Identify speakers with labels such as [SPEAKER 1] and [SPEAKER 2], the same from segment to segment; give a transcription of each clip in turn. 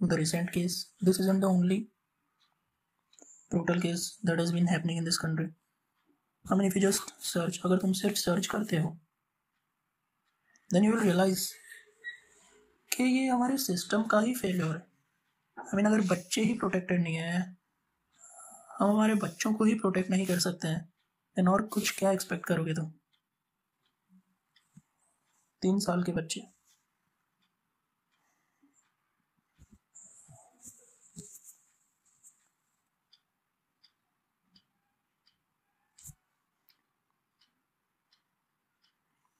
[SPEAKER 1] the recent case. This isn't the only brutal case that has been happening in this country. I mean, if you just search, अगर तुम सिर्फ search करते हो, then you will realize कि ये हमारे system का ही failure है. I mean, अगर बच्चे ही प्रोटेक्टेड नहीं है, हम हमारे बच्चों को ही प्रोटेक्ट नहीं कर सकते हैं, then और कुछ क्या एक्सपेक्ट करोगे तुम? 3 साल के बच्चे.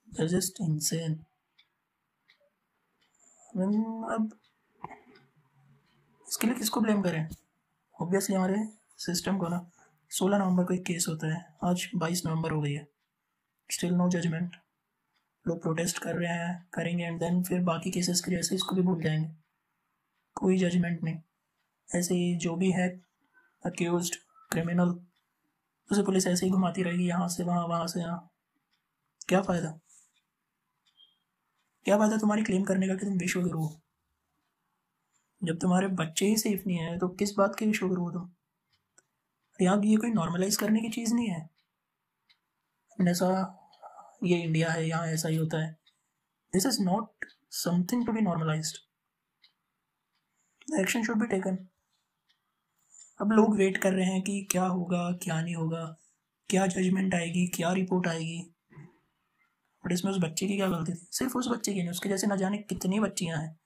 [SPEAKER 1] They're just insane. I mean, अब इसके लिए किसको ब्लेम करें? ऑब्वियसली हमारे सिस्टम को ना. 16 नवंबर को एक केस होता है, आज 22 नवंबर हो गई है, स्टिल नो जजमेंट. लोग प्रोटेस्ट कर रहे हैं, करेंगे, एंड देन फिर बाकी केसेस के जैसे इसको भी भूल जाएंगे. कोई जजमेंट नहीं. ऐसे ही जो भी है अक्यूज्ड क्रिमिनल, उसे पुलिस ऐसे ही घुमाती रहेगी, यहाँ से वहाँ, वहाँ से यहाँ. क्या फ़ायदा? क्या फ़ायदा तुम्हारी क्लेम करने का कि तुम विश्व गुरु हो, जब तुम्हारे बच्चे ही सेफ नहीं है? तो किस बात के विश्व गुरु हो तुम? यहाँ ये कोई नॉर्मलाइज करने की चीज़ नहीं है. ऐसा ये इंडिया है, यहाँ ऐसा ही होता है. This is not something to be normalised. Action should be taken. अब लोग वेट कर रहे हैं कि क्या होगा, क्या नहीं होगा, क्या जजमेंट आएगी, क्या रिपोर्ट आएगी. बट इसमें उस बच्चे की क्या गलती थी? सिर्फ उस बच्चे की नहीं, उसके जैसे न जाने कितनी बच्चियां हैं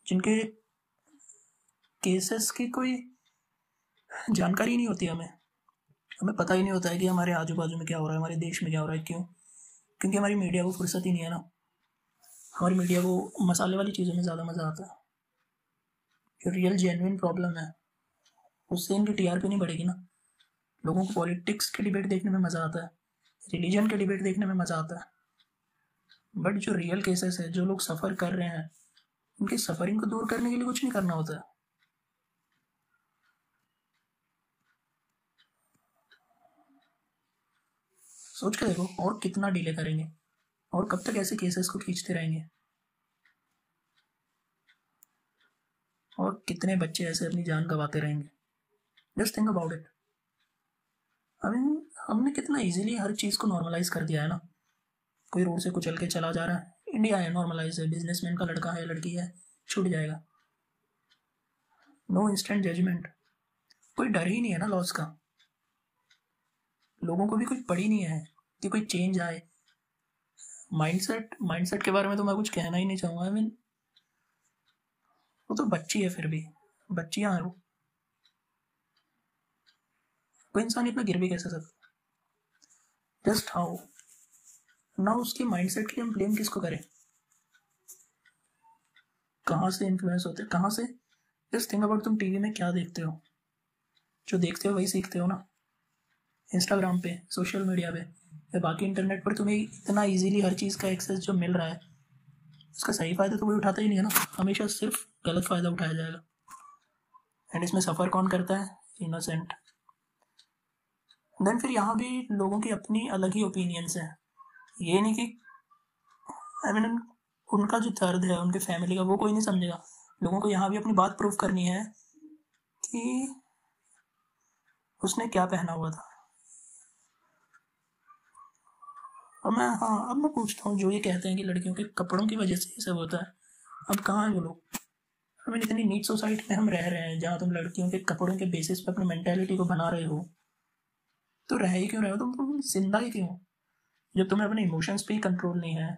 [SPEAKER 1] जिनके केसेस की कोई जानकारी नहीं होती. हमें पता ही नहीं होता है कि हमारे आजू बाजू में क्या हो रहा है, हमारे देश में क्या हो रहा है. क्यों? क्योंकि हमारी मीडिया को फुर्सत ही नहीं है ना. हमारी मीडिया को मसाले वाली चीज़ों में ज़्यादा मज़ा आता है. जो रियल जेन्युइन प्रॉब्लम है उससे इनकी टीआरपी नहीं बढ़ेगी ना. लोगों को पॉलिटिक्स के डिबेट देखने में मज़ा आता है, रिलीजन के डिबेट देखने में मज़ा आता है. बट जो रियल केसेस है, जो लोग सफ़र कर रहे हैं, उनकी सफरिंग को दूर करने के लिए कुछ नहीं करना होता है. सोच के देखो, और कितना डिले करेंगे, और कब तक ऐसे केसेस को खींचते रहेंगे, और कितने बच्चे ऐसे अपनी जान गंवाते रहेंगे. Just think about it. I mean, हमने कितना इजीली हर चीज़ को नॉर्मलाइज कर दिया है ना. कोई रोड से कुचल के चला जा रहा है, इंडिया है, नॉर्मलाइज है. बिजनेसमैन का लड़का है, लड़की है, छूट जाएगा. No instant judgement. कोई डर ही नहीं है ना लॉस का. लोगों को भी कुछ पड़ी नहीं है कि कोई चेंज आए. माइंडसेट के बारे में तो मैं कुछ कहना ही नहीं चाहूँगा. आई मीन, वो तो बच्ची है, फिर भी बच्चियाँ हैं वो. कोई इंसान इतना गिर भी कैसे सकता? जस्ट हाउ ना. उसकी माइंडसेट के लिए हम ब्लेम किसको करें? कहाँ से इन्फ्लुएंस होते हैं, कहाँ से? जस्ट थिंक अबाउट, तुम टीवी में क्या देखते हो? जो देखते हो वही सीखते हो ना. इंस्टाग्राम पे, सोशल मीडिया पे या बाकी इंटरनेट पर तुम्हें इतना इजीली हर चीज़ का एक्सेस जो मिल रहा है, उसका सही फ़ायदा तो कोई उठाता ही नहीं है ना. हमेशा सिर्फ गलत फ़ायदा उठाया जाएगा. एंड इसमें सफ़र कौन करता है? इनोसेंट. देन फिर यहाँ भी लोगों की अपनी अलग ही ओपिनियंस हैं. ये नहीं कि आई मीन उनका जो दर्द है उनके फैमिली का, वो कोई नहीं समझेगा. लोगों को यहाँ भी अपनी बात प्रूव करनी है कि उसने क्या पहना हुआ था. अब मैं पूछता हूँ, जो ये कहते हैं कि लड़कियों के कपड़ों की वजह से ये सब होता है, अब कहाँ है वो लोग? आई मीन, इतनी नीट सोसाइटी में हम रह रहे हैं जहाँ तुम लड़कियों के कपड़ों के बेसिस पे अपनी मेंटेलिटी को बना रहे हो. तो रह ही क्यों रहे हो तुम जिंदा ही क्यों? जब तुम्हें अपने इमोशंस पे ही कंट्रोल नहीं है,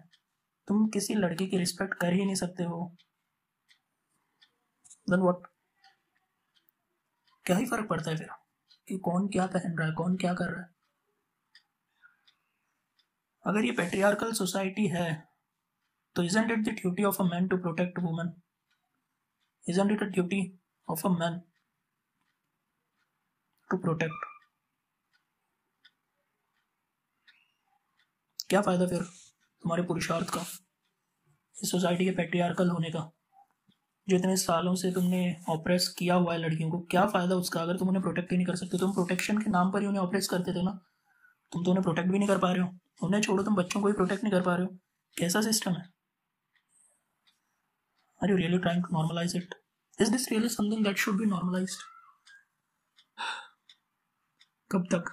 [SPEAKER 1] तुम किसी लड़की की रिस्पेक्ट कर ही नहीं सकते हो, देन व्हाट? क्या ही फर्क पड़ता है फिर कि कौन क्या पहन रहा है, कौन क्या कर रहा है? अगर ये पैट्रियार्कल सोसाइटी है, तो isn't it the duty of a man to protect a woman? Isn't it a duty of a man to protect? क्या फ़ायदा फिर तुम्हारे पुरुषार्थ का, इस सोसाइटी के पैट्रियार्कल होने का? जो इतने सालों से तुमने ऑप्रेस किया हुआ है लड़कियों को, क्या फ़ायदा उसका अगर तुम उन्हें प्रोटेक्ट ही नहीं कर सकते? तुम प्रोटेक्शन के नाम पर ही उन्हें ऑप्रेस करते थे ना. तुम तो उन्हें प्रोटेक्ट भी नहीं कर पा रहे हो. उन्हें छोड़ो, तुम बच्चों को भी प्रोटेक्ट नहीं कर पा रहे हो. कैसा सिस्टम है? Are you really trying to normalise it? Is this really something that should be normalised? कब तक?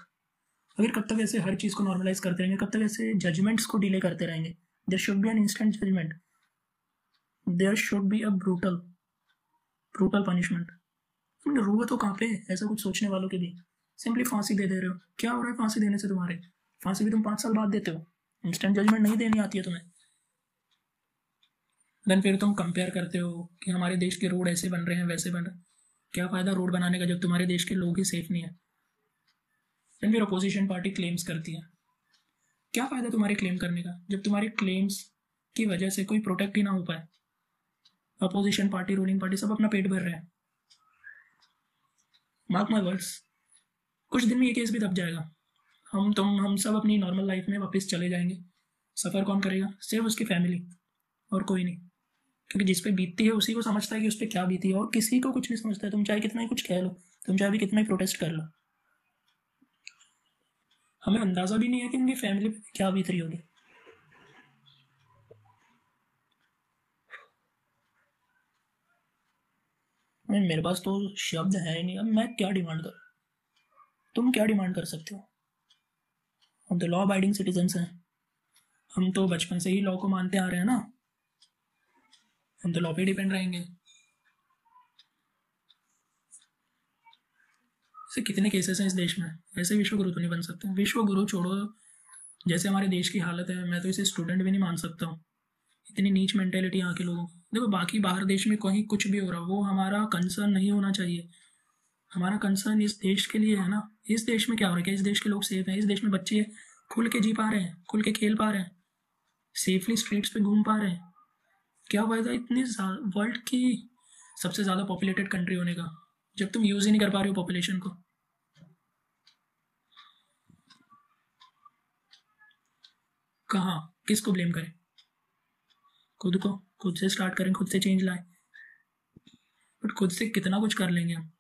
[SPEAKER 1] अगर कब तक ऐसे हर चीज़ को नॉर्मलाइज करते रहेंगे, कब तक ऐसे जजमेंट्स को डिले करते रहेंगे? There should be an instant judgement, there should be a brutal punishment. रूह तो कहाँ पे ऐसा कुछ सोचने वालों के भी? सिंपली फांसी दे रहे हो। क्या हो रहा है फांसी देने से तुम्हारे? फांसी भी तुम 5 साल बाद देते हो। इंस्टेंट जजमेंट नहीं देनी आती है तुम्हें। देन फिर तुम कंपेयर करते हो कि हमारे देश के रोड ऐसे बन रहे हैं, वैसे बन रहे हैं। क्या फ़ायदा रोड बनाने का जब तुम्हारे देश के लोग ही सेफ नहीं है? देन फिर अपोजिशन पार्टी क्लेम्स करती है। क्या फ़ायदा तुम्हारे क्लेम करने का जब तुम्हारे क्लेम्स की वजह से कोई प्रोटेक्ट ही ना हो पाए? अपोजिशन पार्टी, रूलिंग पार्टी सब अपना पेट भर रहे हैं। मार्क माई वर्ड्स, कुछ दिन में ये केस भी दब जाएगा। हम सब अपनी नॉर्मल लाइफ में वापस चले जाएंगे। सफ़र कौन करेगा? सिर्फ उसकी फैमिली, और कोई नहीं। क्योंकि जिस पे बीतती है उसी को समझता है कि उस पर क्या बीती है, और किसी को कुछ नहीं समझता है। तुम चाहे कितना ही कुछ कह लो, तुम चाहे भी कितना ही प्रोटेस्ट कर लो, हमें अंदाज़ा भी नहीं है कि उनकी फैमिली पे क्या बीत रही होगी। मेरे पास तो शब्द है ही नहीं। अब मैं क्या डिमांड करूँ? तुम क्या डिमांड कर सकते हो? हम तो लॉ अबाइडिंग सिटीजन्स हैं। हम तो बचपन से ही लॉ को मानते आ रहे हैं ना। हम तो लॉ पे डिपेंड रहेंगे। ऐसे कितने केसेस हैं इस देश में। ऐसे विश्व गुरु तो नहीं बन सकते। विश्व गुरु छोड़ो, जैसे हमारे देश की हालत है, मैं तो इसे स्टूडेंट भी नहीं मान सकता हूँ। इतनी नीच मेंटेलिटी यहाँ के लोगों की। देखो, बाकी बाहर देश में कहीं कुछ भी हो रहा, वो हमारा कंसर्न नहीं होना चाहिए। हमारा कंसर्न इस देश के लिए है ना। इस देश में क्या हो रहा है? क्या इस देश के लोग सेफ हैं? इस देश में बच्चे खुल के जी पा रहे हैं, खुल के खेल पा रहे हैं, सेफली स्ट्रीट्स पे घूम पा रहे हैं? क्या फायदा इतनी वर्ल्ड की सबसे ज़्यादा पॉपुलेटेड कंट्री होने का, जब तुम यूज़ ही नहीं कर पा रहे हो पॉपुलेशन को? कहाँ? किसको ब्लेम करें? खुद को। खुद से स्टार्ट करें, खुद से चेंज लाएं। बट खुद से कितना कुछ कर लेंगे हम।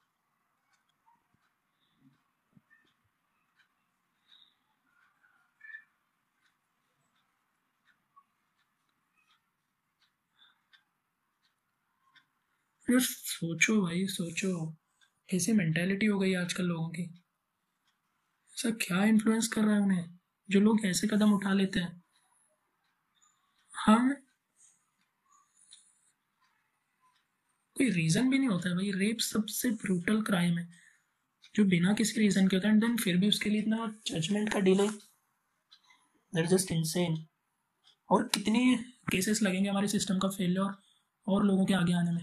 [SPEAKER 1] यार सोचो भाई, सोचो, कैसी मेंटेलिटी हो गई आजकल लोगों की। ऐसा क्या इन्फ्लुएंस कर रहा है उन्हें, जो लोग ऐसे कदम उठा लेते हैं? हाँ, कोई रीज़न भी नहीं होता है भाई। रेप सबसे ब्रूटल क्राइम है जो बिना किसी रीज़न के होता है, एंड देन फिर भी उसके लिए इतना जजमेंट का डिले। That just insane. और कितनी केसेस लगेंगे हमारे सिस्टम का फेलियर और लोगों के आगे आने में,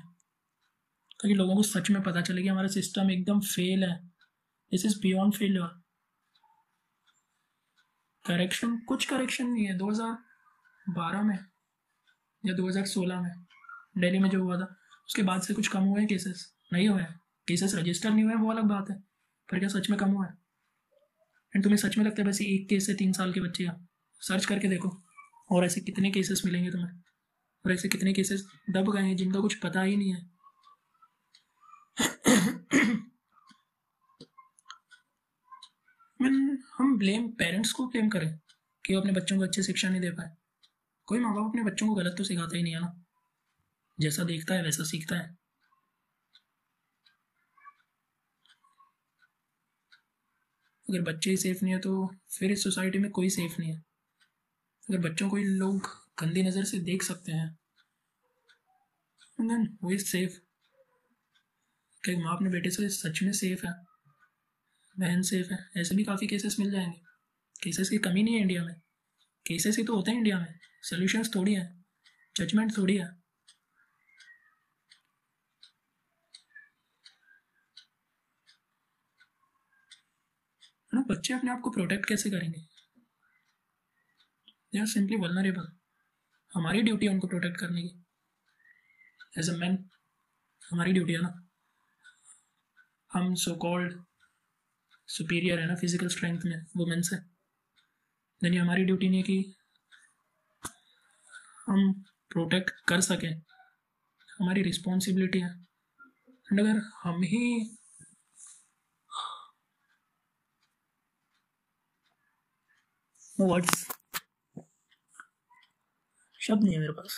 [SPEAKER 1] ताकि लोगों को सच में पता चले कि हमारा सिस्टम एकदम फेल है। This is beyond failure. Correction, कुछ करेक्शन नहीं है। 2012 में या 2016 में दिल्ली में जो हुआ था, उसके बाद से कुछ कम हुए हैं केसेस? नहीं हुए हैं। केसेस रजिस्टर नहीं हुए हैं वो अलग बात है, पर क्या सच में कम हुआ है? एंड तुम्हें सच में लगता है वैसे एक केस से 3 साल के बच्चे? सर्च करके देखो, और ऐसे कितने केसेस मिलेंगे तुम्हें। और ऐसे कितने केसेस दब गए हैं जिनका कुछ पता ही नहीं है। मीन, हम ब्लेम पेरेंट्स को ब्लेम करें कि वो अपने बच्चों को अच्छी शिक्षा नहीं दे पाए? कोई माँ बाप अपने बच्चों को गलत तो सिखाता ही नहीं है ना। जैसा देखता है वैसा सीखता है। अगर बच्चे ही सेफ नहीं है तो फिर इस सोसाइटी में कोई सेफ नहीं है। अगर बच्चों को ही लोग गंदी नज़र से देख सकते हैं, देन वो इज सेफ? क्या माँ अपने बेटे से सच में सेफ है? बहन सेफ है? ऐसे भी काफ़ी केसेस मिल जाएंगे। केसेस की कमी नहीं है इंडिया में। केसेस ही तो होते हैं इंडिया में, सोल्यूशंस थोड़ी है, जजमेंट थोड़ी है। ना, बच्चे अपने आप को प्रोटेक्ट कैसे करेंगे? They are simply vulnerable. हमारी ड्यूटी है उनको प्रोटेक्ट करने की। एज अ मैन हमारी ड्यूटी है ना। हम सो कॉल्ड सुपीरियर है ना फिजिकल स्ट्रेंथ में वुमेन से, देन ये हमारी ड्यूटी नहीं है कि हम प्रोटेक्ट कर सकें? हमारी रिस्पॉन्सिबिलिटी है। एंड अगर हम ही वर्ड्स, शब्द नहीं है मेरे पास।